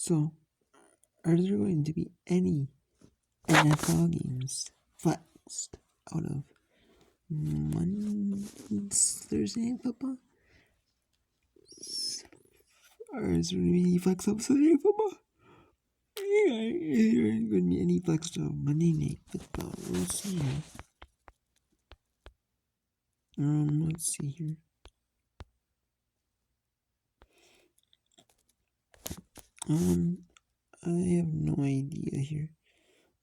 So, are there going to be any NFL games flexed out of Monday's Thursday Night Football? Or is there going to be any flex out of Sunday Night Football? Yeah, is there going to be any flex out of Monday Night Football? We'll see here. Let's see here. I have no idea here.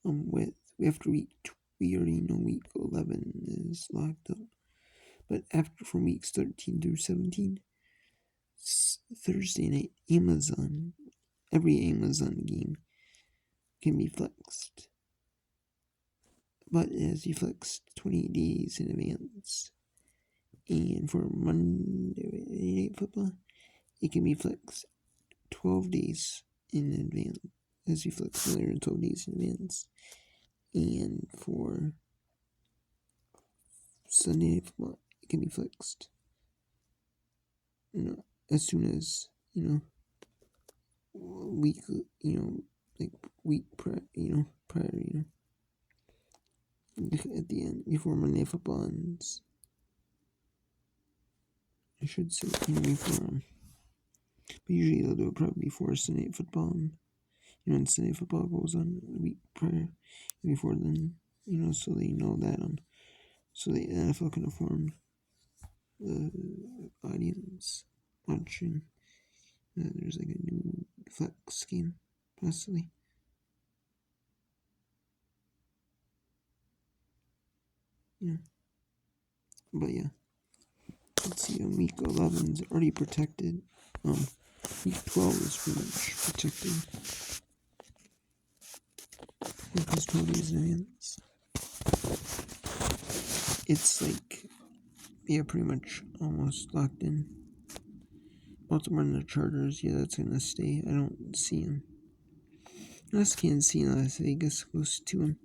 With after week 2, we already know week 11 is locked up. But after from weeks 13 through 17, Thursday night Amazon, every Amazon game can be flexed. But it has to be flexed 20 days in advance. And for Monday Night Football, it can be flexed 12 days in advance. As you flex another 12 days in advance. And for Sunday Night Football, it can be flexed. As soon as, week, like week prior, at the end, before Monday Football ends. I should say, before, but usually they'll do it probably before Sunday Night Football, and Sunday Football goes on a week prior, before then, so they know that, so the NFL can inform the audience watching that there's like a new flex game, possibly. Yeah. But yeah. Let's see, week 11 is already protected. Week 12 is pretty much protected. Because 12 days in advance. It's like, yeah, pretty much almost locked in. Baltimore and the Chargers, yeah, that's gonna stay. I don't see him. I just can't see Las Vegas goes to him.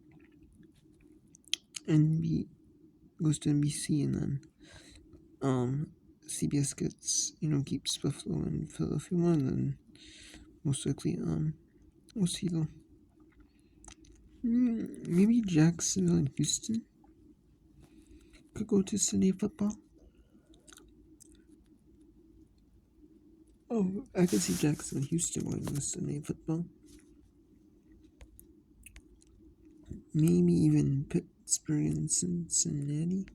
Goes to NBC, and then CBS gets, keeps Buffalo and Philadelphia one, and then most likely we'll see though. Maybe Jacksonville and Houston could go to Sunday Football. Oh, I could see Jacksonville and Houston going to Sunday Football. Maybe even Pittsburgh and Cincinnati.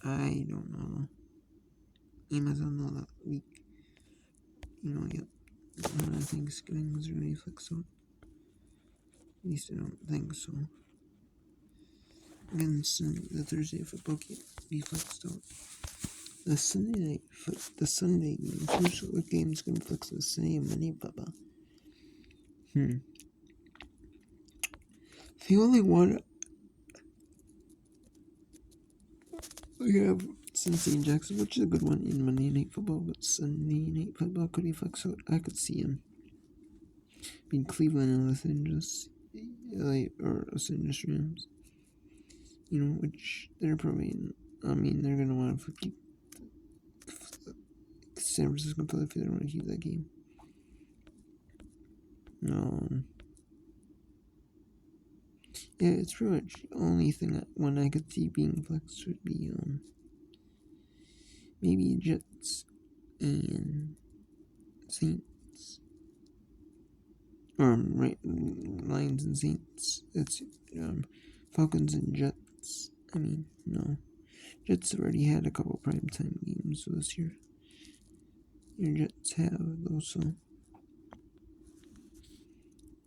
I don't know. Amazon know that week. Thanksgiving was really flexed out. At least I don't think so. Again, the Thursday football can't be flexed out. The Sunday game. Usually, what game's gonna flex the same Monday Football? The only one we have Cincy and Jackson, which is a good one in Monday Night Football, but Sunday Night Football could be flexed out. I could see him in Cleveland and Los Angeles, or Los Angeles Rams. Which they're probably, they're gonna want to keep San Francisco and Philadelphia. They don't want to keep that game. Yeah, it's pretty much the only thing that one I could see being flexed would be maybe Jets and Saints. Lions and Saints. It's Falcons and Jets. No. Jets already had a couple primetime games this year. Your Jets have those, so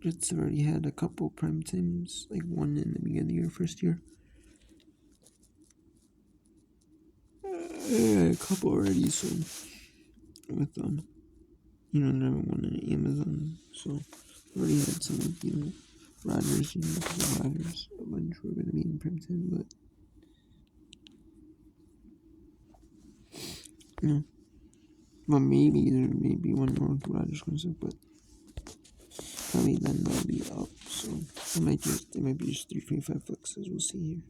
Jets have already had a couple prime times, like one in the beginning of the year, first year. A couple already, so with they're having one on Amazon, so already had some with Rodgers, because of Rodgers, a bunch were gonna be in prime time, but well, maybe there may be one more with Rodgers comes up, but probably then they'll be up, so it might be just 325 flexes. We'll see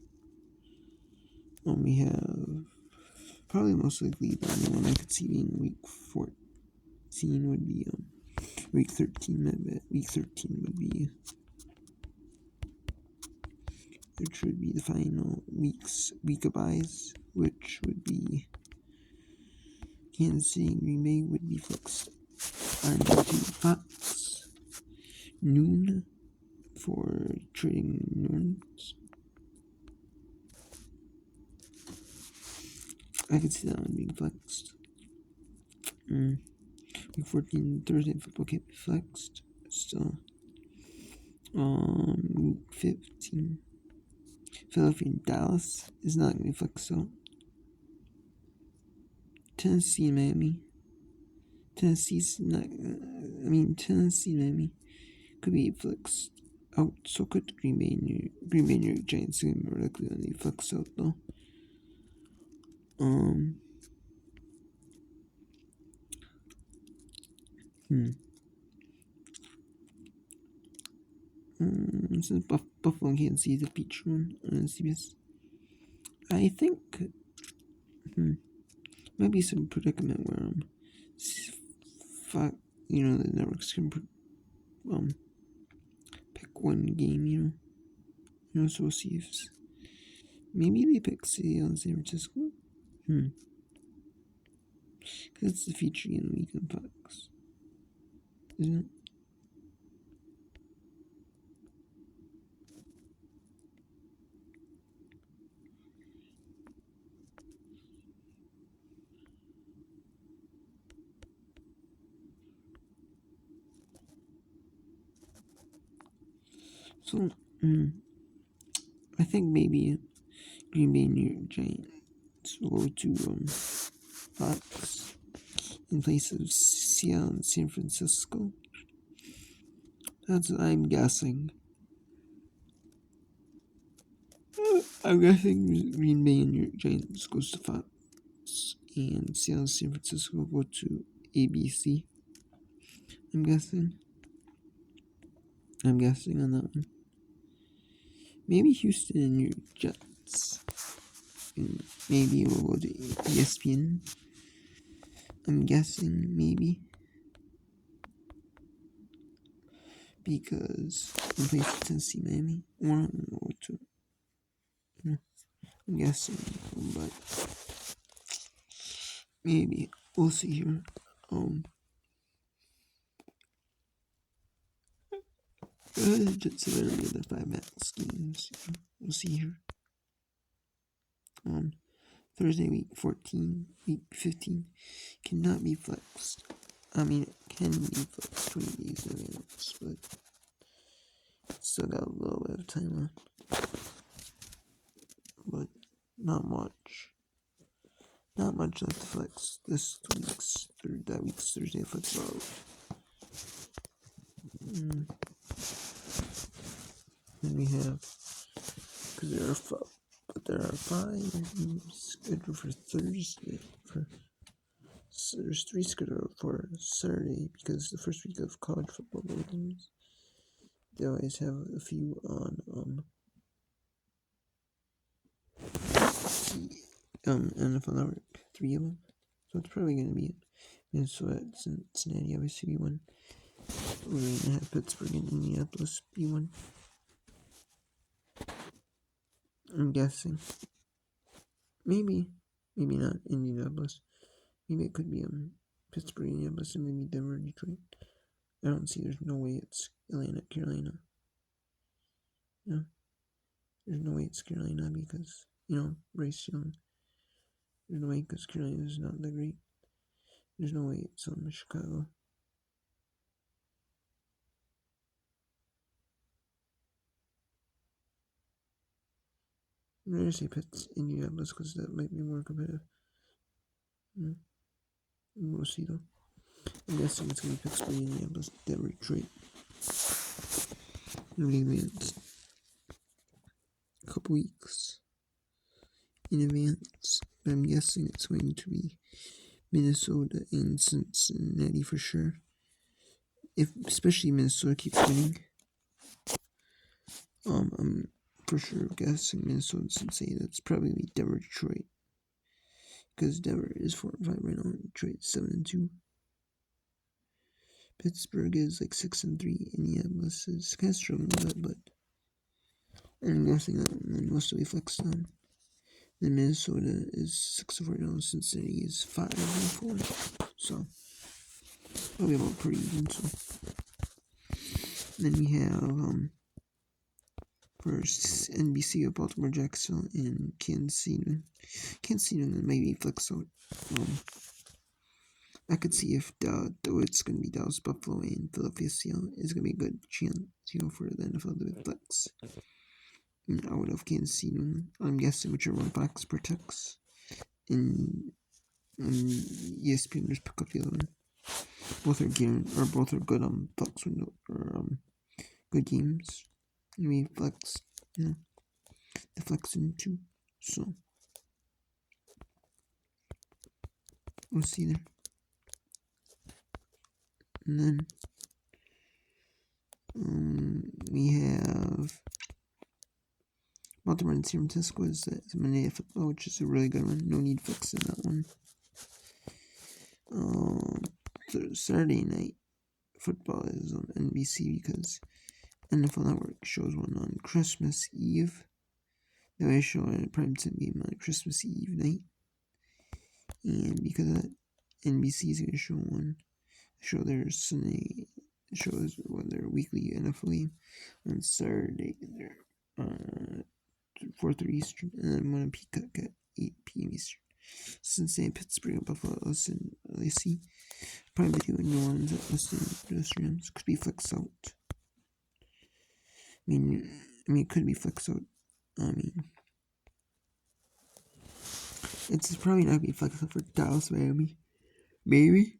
here. We have probably most likely the only one I could see being week 14 would be Week 13, my bad. Week 13 would be, which would be the final week of buys, which would be Kansas City and Green Bay would be flexed onto Fox noon for trading norms. I could see that one being flexed. Week 14, Thursday football can't be flexed. Still. Week 15, Philadelphia and Dallas is not going to be flexed out. Tennessee and Miami. Tennessee's not. Tennessee and Miami could be flexed out. So could Green Bay and New York Giants are more likely to be flexed out though. Since Buffalo and Kansas City, the feature one on CBS. I think might be some predicament where the networks can pick one game, so we'll see if maybe they pick Seattle and San Francisco. Because it's the feature game of the week on Fox, isn't it? So, I think maybe Green Bay and New York Giants will go to Fox in place of Seattle and San Francisco. That's what I'm guessing. I'm guessing Green Bay and New York Giants goes to Fox and Seattle and San Francisco go to ABC. I'm guessing on that one. Maybe Houston and New York Jets. And maybe we'll go to ESPN. I'm guessing maybe. Because in place of Tennessee, Miami. One of them will go to. I'm guessing. But maybe. We'll see here. The Jets have already the 5 max games. We'll see here. Thursday, week 14, week 15 cannot be flexed. It can be flexed 20 days in advance, but still got a little bit of time left. But not much. Not much left to flex. That week's Thursday flex out. Then we have, there are 5 scheduled for Thursday. There's 3 scheduled for Saturday because the first week of college football games. They always have a few on NFL Network, 3 of them. So it's probably going to be Minnesota, Cincinnati, obviously B1. We're going to have Pittsburgh and Indianapolis B1. I'm guessing. Maybe not Indianapolis. Maybe it could be Pittsburgh, Indianapolis, and maybe Denver, Detroit. I don't see. There's no way it's Atlanta, Carolina. There's no way it's Carolina because Bryce Young. There's no way because Carolina is not that great. There's no way it's Chicago. I'm going to say Pitt's Indianapolis because that might be more competitive. We'll see though. I'm guessing it's going to be Pittsburgh, Indianapolis, Denver, Detroit. In advance. A couple weeks in advance. But I'm guessing it's going to be Minnesota and Cincinnati for sure. Especially Minnesota keeps winning. I'm for sure guessing Minnesota and Cincinnati. That's probably Denver, Detroit. Because Denver is 4-5 right now, and Detroit 7-2. Pittsburgh is like 6-3. Indianapolis is kind of struggling a bit, but I'm guessing that most will be flexed on. Then Minnesota is 6-4 now. Cincinnati is 5-4. So it'll be about pretty even. So then we have first NBC of Baltimore, Jacksonville, and Kansas City. Kansas City maybe flex out. I could see if though it's going to be Dallas, Buffalo, and Philadelphia, Seattle, it's going to be a good chance, for the NFL to flex. Out of Kansas City, I'm guessing whichever one flex protects, and ESPN just pick up the other one. Both are good flex window or good games. We flex, the flex in too. So we'll see there. And then we have Baltimore and San Francisco is Monday Night Football, which is a really good one. No need flex in that one. Saturday Night Football is on NBC because NFL Network shows one on Christmas Eve. They always show a primetime game on Christmas Eve night. And because of that, NBC is going to show their Sunday shows, their weekly NFL game on Saturday. They're 4:30 Eastern, and then one on Peacock at 8 p.m. Eastern. Cincinnati, Pittsburgh, Buffalo, LAC. Prime Video in New Orleans at Los Rams. Could be flex out. I mean, it could be flex out. It's probably not going to be flex out for Dallas, Miami. Maybe.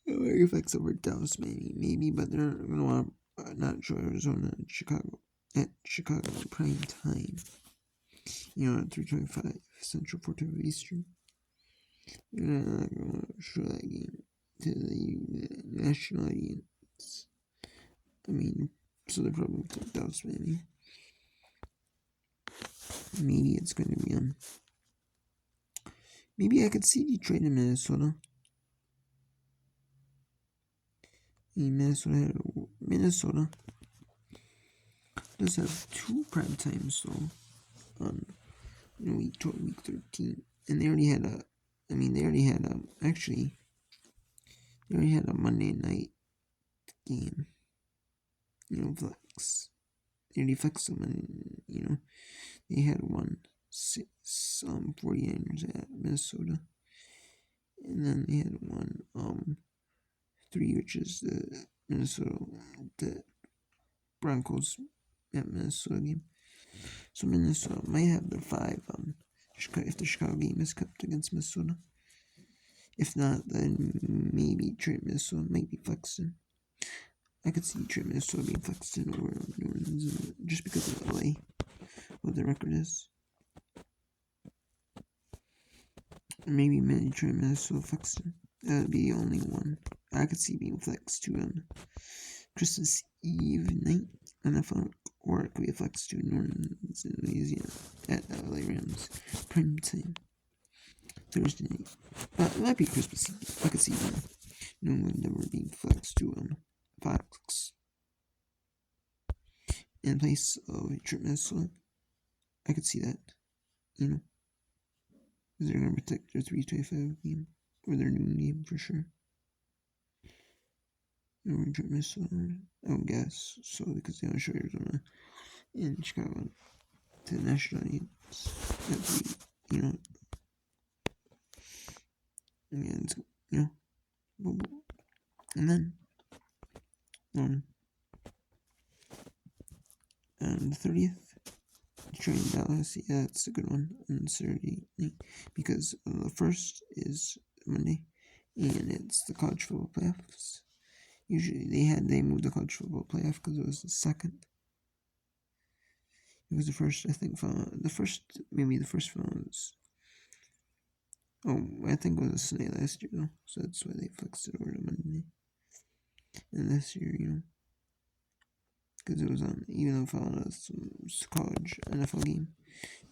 Maybe flex out for Dallas, maybe, but they're going to want to not show Arizona and Chicago at Chicago prime time. At 3:25 Central, 4:25 Eastern. You're not going to show that game to the national audience. So they're probably going to Dallas, maybe. Maybe it's going to be maybe I could see Detroit and Minnesota. Minnesota does have 2 prime times though on week 13, and they already had a Monday night game. Flex. They already flexed them, and they had 49ers at Minnesota, and then they had 3, which is the Broncos at Minnesota game. So Minnesota might have their 5 if the Chicago game is kept against Minnesota. If not, then maybe Detroit, Minnesota might be flexed in. I could see Detroit, Minnesota being flexed in over New Orleans just because of LA, what the record is. Maybe Detroit, Minnesota flexed in. That would be the only one I could see being flexed to on Christmas Eve night NFL, or it could be a flex to New Orleans and Louisiana at LA Rams prime time Thursday night. But it might be Christmas Eve. I could see New England never being flexed to Fox in place of Detroit, Minnesota. I could see that, because they're going to protect their 3:25 game or their noon game for sure. Detroit, Minnesota, I would guess so, because they don't show Arizona in Chicago to the national audience. And then on the 30th, Detroit and Dallas. Yeah, that's a good one on Saturday night, because the first is Monday, and it's the college football playoffs. Usually they moved the college football playoff because it was the second. It was the first, I think. The first final was. I think it was Sunday last year though, so that's why they flexed it over to Monday. And this year, because it was on, even though it found some college NFL game,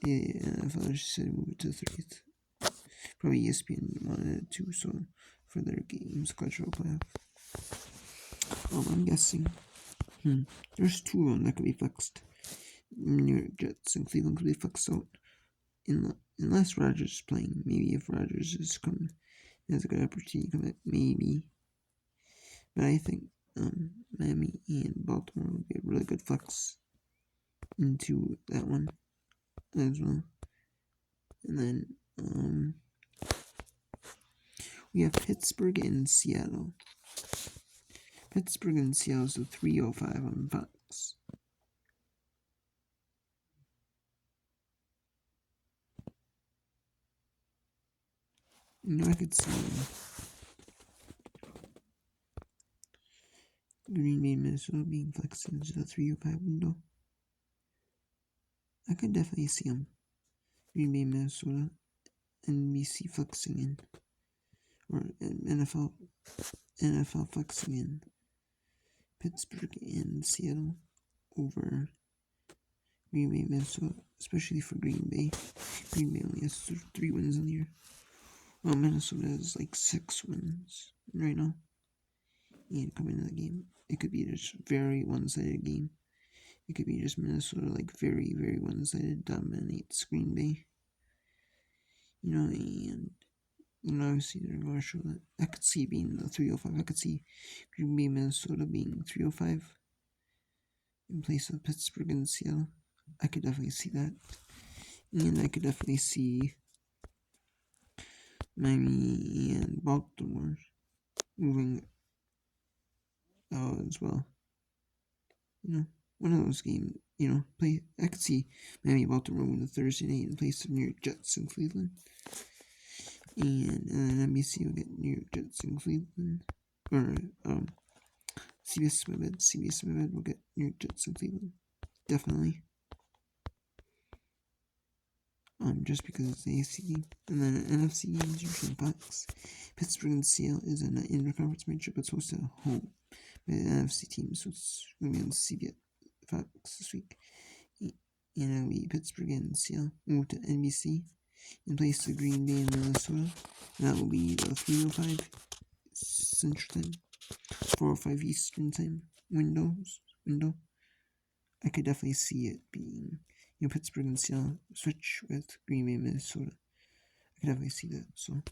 the NFL just said move it to the 30th Probably ESPN wanted it too, so for their games, College Football Playoff. I'm guessing. There's two of them that could be flexed. New York Jets and Cleveland could be flexed out. Unless Rodgers is playing. Maybe if Rodgers is coming, has a good opportunity to come back. Maybe. But I think Miami and Baltimore would be a really good flex into that one as well. And then we have Pittsburgh and Seattle. Pittsburgh and Seattle is a 305 on Fox. I could see Green Bay, Minnesota being flexed into the 305 window. I could definitely see them. Green Bay, Minnesota, NBC flexing in, or NFL flexing in. Pittsburgh and Seattle over Green Bay, Minnesota, especially for Green Bay. Green Bay only has 3 wins in the year. Well, Minnesota has like 6 wins right now. And coming into the game, it could be just very one-sided game. It could be just Minnesota like very, very one-sided, dominates Green Bay. And obviously they're going to show that. I could see being the 305. I could see Green Bay, Minnesota being 305 in place of Pittsburgh and Seattle. I could definitely see that. And I could definitely see Miami and Baltimore moving out as well. One of those games, play. I could see Miami and Baltimore win the Thursday night in place of New York Jets and Cleveland. And then NBC will get New York Jets and Cleveland. Or, CBS, my bad, will get New York Jets and Cleveland. Definitely. Just because it's the AC game. And then an NFC game is usually Fox. Pittsburgh and Seattle is an interconference matchup. It's hosted at home by the NFC team, so it's going to be on CBS Fox this week. And it'll be Pittsburgh and Seattle. Move to NBC in place of Green Bay and Minnesota. And that will be the 305 Central Time, 405 Eastern Time window. I could definitely see it being Pittsburgh and Seattle switch with Green Bay and Minnesota. I could definitely see that. So